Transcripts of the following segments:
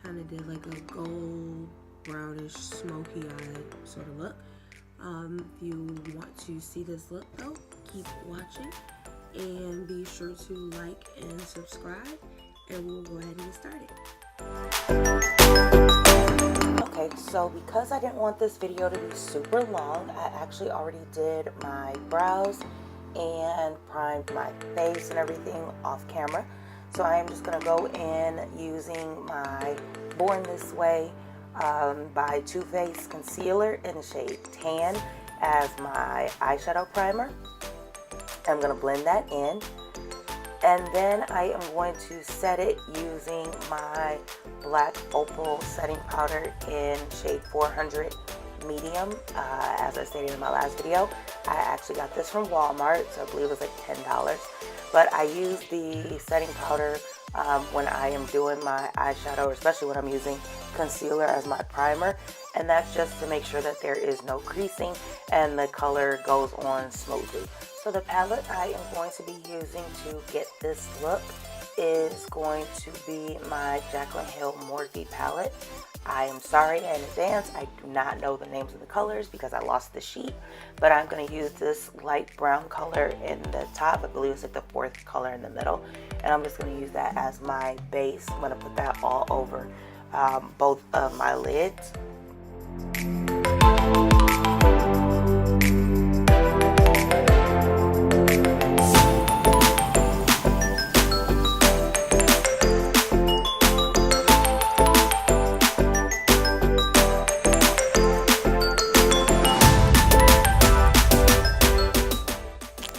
Kind of did like a gold, brownish, smoky eye sort of look. If you want to see this look though, keep watching and be sure to like and subscribe, and we'll go ahead and get started. Okay, so because I didn't want this video to be super long, I actually already did my brows and primed my face and everything off camera. So I am just going to go in using my Born This Way by Too Faced concealer in the shade Tan as my eyeshadow primer. I'm going to blend that in, and then I am going to set it using my black Opal setting powder in shade 400 medium. As I stated in my last video, I actually got this from Walmart, so I believe it was like $10, but I use the setting powder when I am doing my eyeshadow, or especially when I'm using concealer as my primer, and that's just to make sure that there is no creasing and the color goes on smoothly. So the palette I am going to be using to get this look is going to be my Jaclyn Hill Morphe palette. I am sorry in advance, I do not know the names of the colors because I lost the sheet, but I'm going to use this light brown color in the top. I believe it's like the fourth color in the middle, and I'm just going to use that as my base. I'm going to put that all over both of my lids.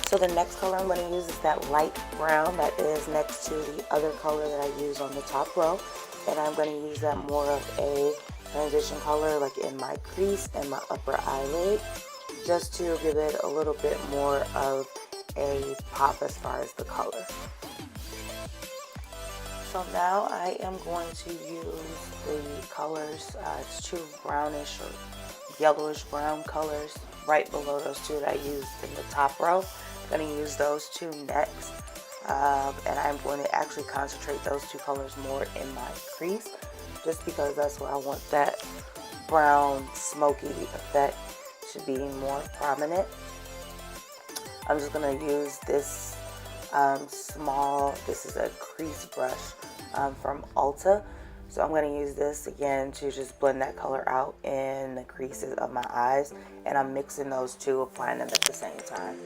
So the next color I'm going to use is that light brown that is next to the other color that I use on the top row. And I'm going to use that more of a transition color like in my crease and my upper eyelid, just to give it a little bit more of a pop as far as the color. So now I am going to use the colors, it's two brownish or yellowish brown colors right below those two that I used in the top row. I'm going to use those two next, and I'm going to actually concentrate those two colors more in my crease, just because that's where I want that brown smoky effect to be more prominent. I'm just going to use this this is a crease brush from Ulta. So I'm going to use this again to just blend that color out in the creases of my eyes, and I'm mixing those two, applying them at the same time.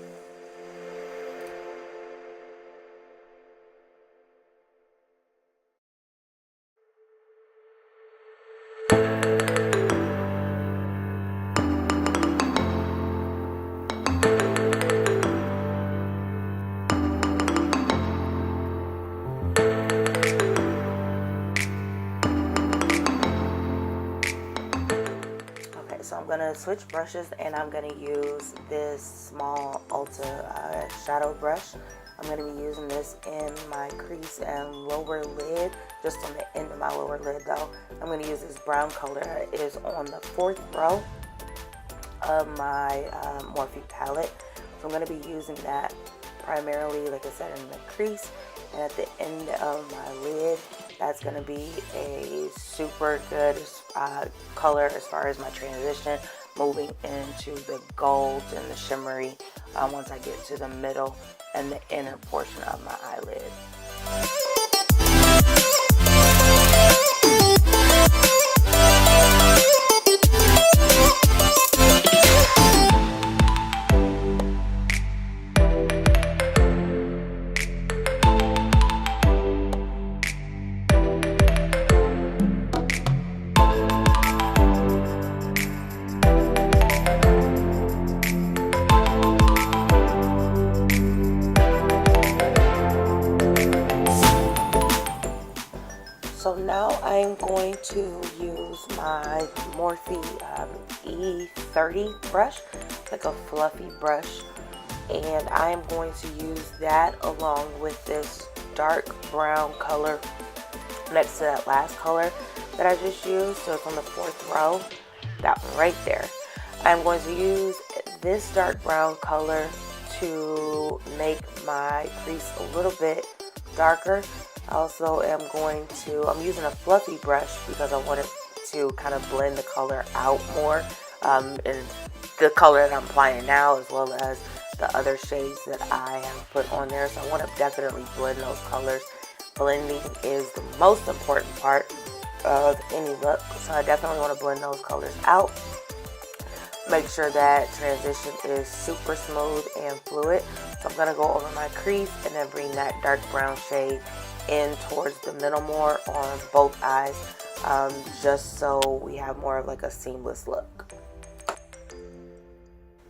So I'm going to switch brushes, and I'm going to use this small Ulta shadow brush. I'm going to be using this in my crease and lower lid, just on the end of my lower lid though. I'm going to use this brown color. It is on the fourth row of my Morphe palette. So I'm going to be using that primarily, like I said, in the crease and at the end of my lid. That's going to be a super good color as far as my transition, moving into the golds and the shimmery once I get to the middle and the inner portion of my eyelid. So now I'm going to use my Morphe E30 brush, like a fluffy brush, and I'm going to use that along with this dark brown color next to that last color that I just used. So it's on the fourth row, that one right there. I'm going to use this dark brown color to make my crease a little bit darker, I also am I'm using a fluffy brush because I want it to kind of blend the color out more, and the color that I'm applying now as well as the other shades that I have put on there. So I want to definitely blend those colors. Blending is the most important part of any look, so I definitely want to blend those colors out. Make sure that transition is super smooth and fluid. So I'm going to go over my crease and then bring that dark brown shade in towards the middle more on both eyes, just so we have more of like a seamless look.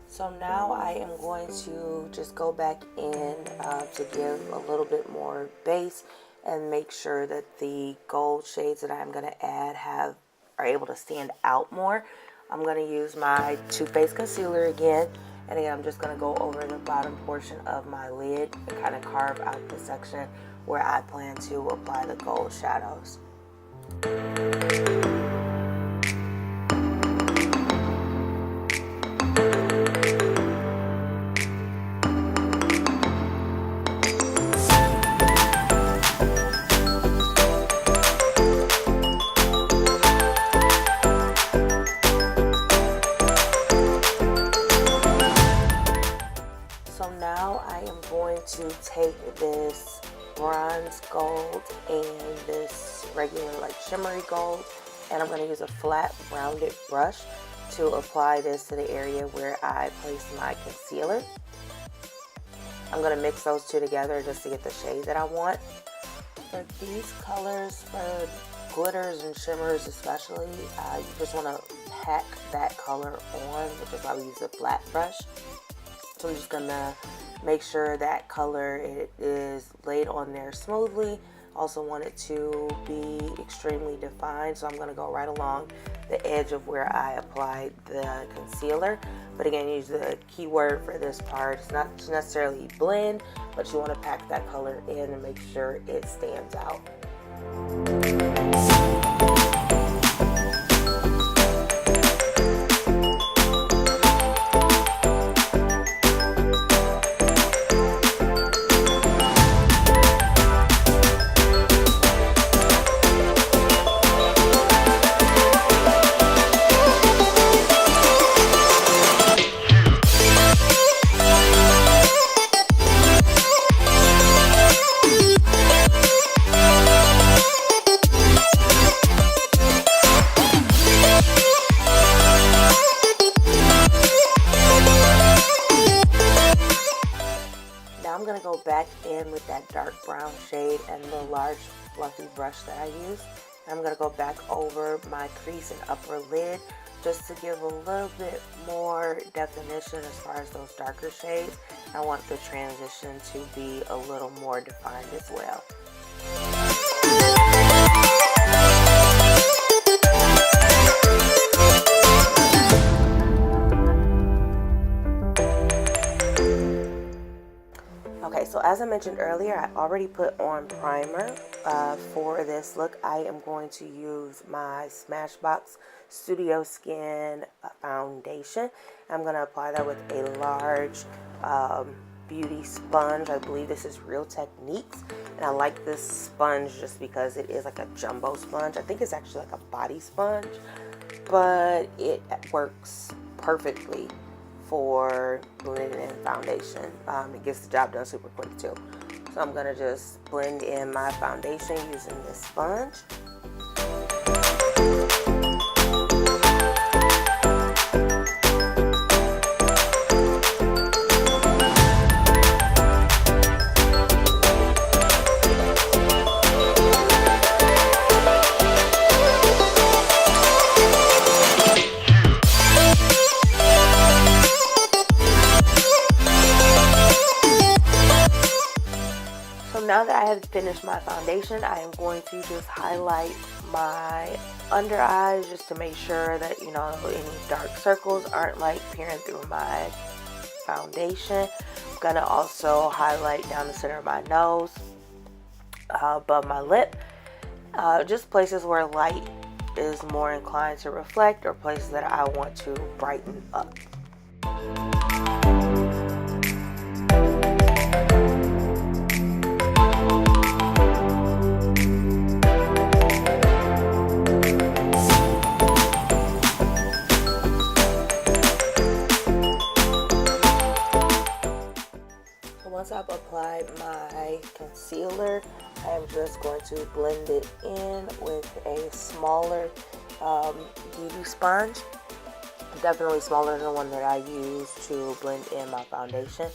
So now I am going to just go back in to give a little bit more base and make sure that the gold shades that I'm going to add are able to stand out more. I'm going to use my Too Faced concealer again, and again I'm just going to go over the bottom portion of my lid and kind of carve out the section where I plan to apply the gold shadows. To take this bronze gold and this regular like shimmery gold, and I'm going to use a flat rounded brush to apply this to the area where I place my concealer. I'm going to mix those two together just to get the shade that I want. For these colors, for glitters and shimmers especially, you just want to pack that color on, which is why we use a flat brush. So I'm just going to make sure that color is laid on there smoothly. Also want it to be extremely defined, so I'm going to go right along the edge of where I applied the concealer. But again, use the key word for this part. It's not necessarily blend, but you want to pack that color in and make sure it stands out. Back in with that dark brown shade and the large fluffy brush that I used. I'm going to go back over my crease and upper lid just to give a little bit more definition as far as those darker shades. I want the transition to be a little more defined as well. Okay, so as I mentioned earlier, I already put on primer. For this look, I am going to use my Smashbox Studio Skin foundation. I'm going to apply that with a large beauty sponge. I believe this is Real Techniques, and I like this sponge just because it is like a jumbo sponge. I think it's actually like a body sponge, but it works perfectly for blending in foundation. It gets the job done super quick too. So I'm gonna just blend in my foundation using this sponge. Now that I have finished my foundation, I am going to just highlight my under eyes just to make sure that, you know, any dark circles aren't like peering through my foundation. I'm going to also highlight down the center of my nose, above my lip, just places where light is more inclined to reflect or places that I want to brighten up. am just going to blend it in with a smaller beauty sponge. Definitely smaller than the one that I use to blend in my foundation.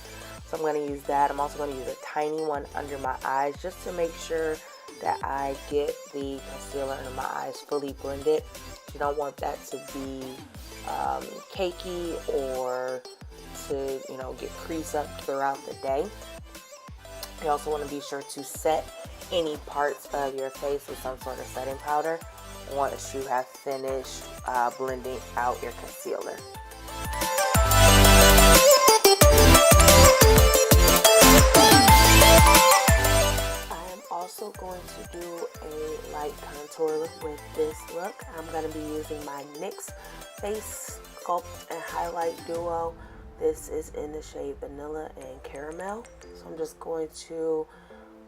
So I'm going to use that. I'm also going to use a tiny one under my eyes just to make sure that I get the concealer under my eyes fully blended. You don't want that to be cakey or to, you know, get crease up throughout the day. You also want to be sure to set any parts of your face with some sort of setting powder once you have finished blending out your concealer. I am also going to do a light contour with this look. I'm going to be using my NYX Face Sculpt and Highlight Duo. This is in the shade Vanilla and Caramel. So I'm just going to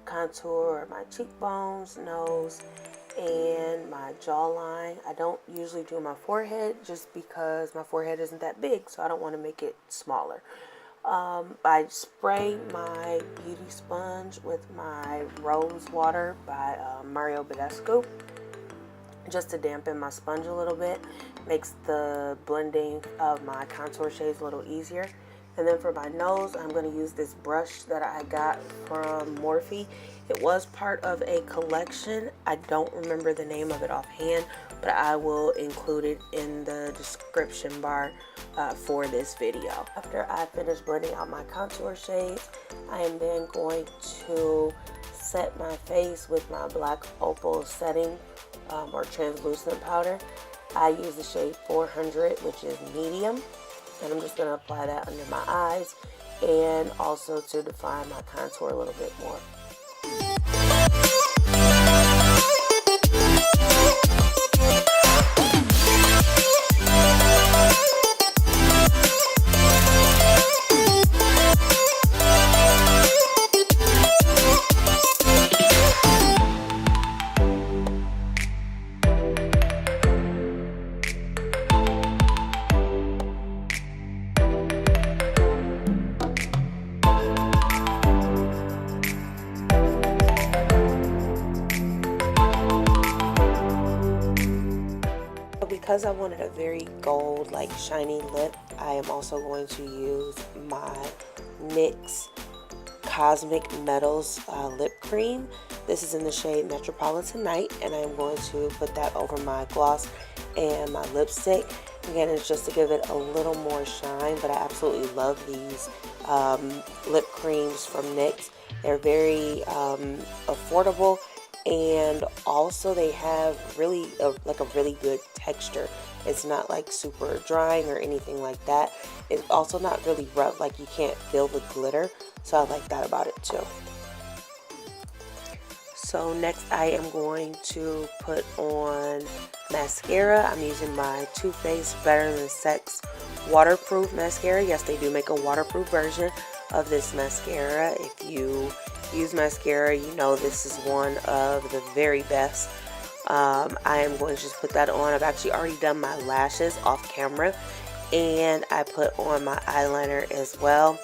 contour my cheekbones, nose, and my jawline. I don't usually do my forehead just because my forehead isn't that big, so I don't want to make it smaller. I spray my beauty sponge with my rosewater by Badescu just to dampen my sponge a little bit. Makes the blending of my contour shades a little easier. And then for my nose, I'm going to use this brush that I got from Morphe. It was part of a collection. I don't remember the name of it offhand, but I will include it in the description bar for this video. After I finish blending out my contour shades, I am then going to set my face with my black Opal setting or translucent powder. I use the shade 400, which is medium, and I'm just going to apply that under my eyes and also to define my contour a little bit more. Because I wanted a very gold, like shiny lip, I am also going to use my NYX Cosmic Metals lip cream. This is in the shade Metropolitan Night, and I'm going to put that over my gloss and my lipstick. Again, it's just to give it a little more shine, but I absolutely love these lip creams from NYX. They're very affordable, and also they have really like a really good texture. It's not like super drying or anything like that. It's also not really rough, like you can't feel the glitter, so I like that about it too. So next I am going to put on mascara. I'm using my Too Faced Better Than Sex waterproof mascara. Yes, they do make a waterproof version of this mascara. If you use mascara, you know this is one of the very best. I am going to just put that on. I've actually already done my lashes off camera, and I put on my eyeliner as well,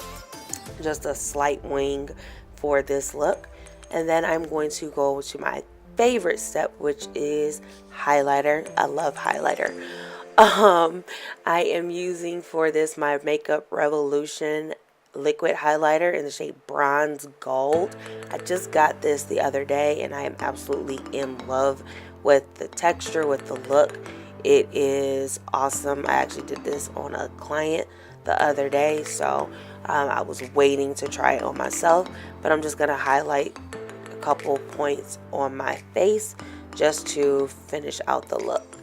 just a slight wing for this look. And then I'm going to go to my favorite step, which is highlighter. I love highlighter. I am using for this my Makeup Revolution liquid highlighter in the shade Bronze Gold. I just got this the other day, and I am absolutely in love with the texture, with the look. It is awesome. I actually did this on a client the other day, so I was waiting to try it on myself, but I'm just going to highlight a couple points on my face just to finish out the look.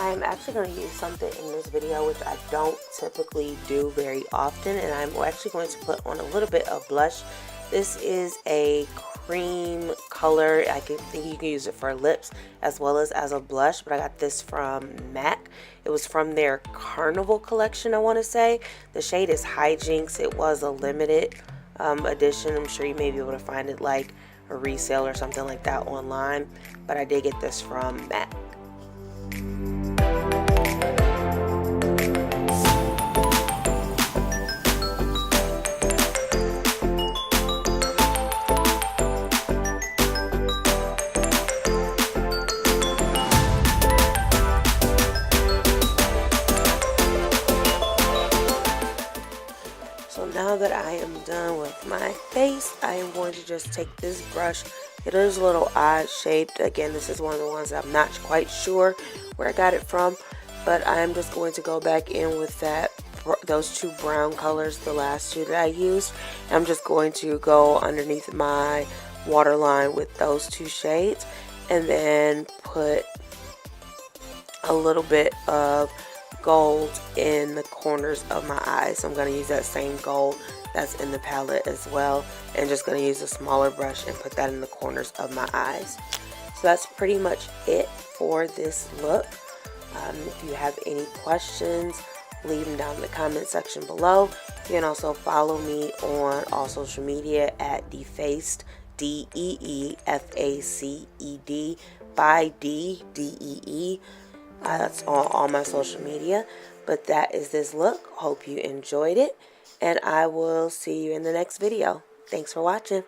I'm actually going to use something in this video which I don't typically do very often, and I'm actually going to put on a little bit of blush. This is a cream color. I think you can use it for lips as well as a blush, but I got this from MAC. It was from their Carnival collection, I want to say. The shade is High Jinks. It was a limited edition. I'm sure you may be able to find it like a resale or something like that online, but I did get this from MAC. Now that I am done with my face, I am going to just take this brush. It is a little odd shaped. Again, this is one of the ones I'm not quite sure where I got it from, but I am just going to go back in with those two brown colors, the last two that I used. I'm just going to go underneath my waterline with those two shades and then put a little bit of gold in the corners of my eyes. So I'm going to use that same gold that's in the palette as well, and just going to use a smaller brush and put that in the corners of my eyes. So that's pretty much it for this look. If you have any questions, leave them down in the comment section below. You can also follow me on all social media at Defaced, DEEFACED by DEE. That's on all my social media. But that is this look. Hope you enjoyed it, and I will see you in the next video. Thanks for watching.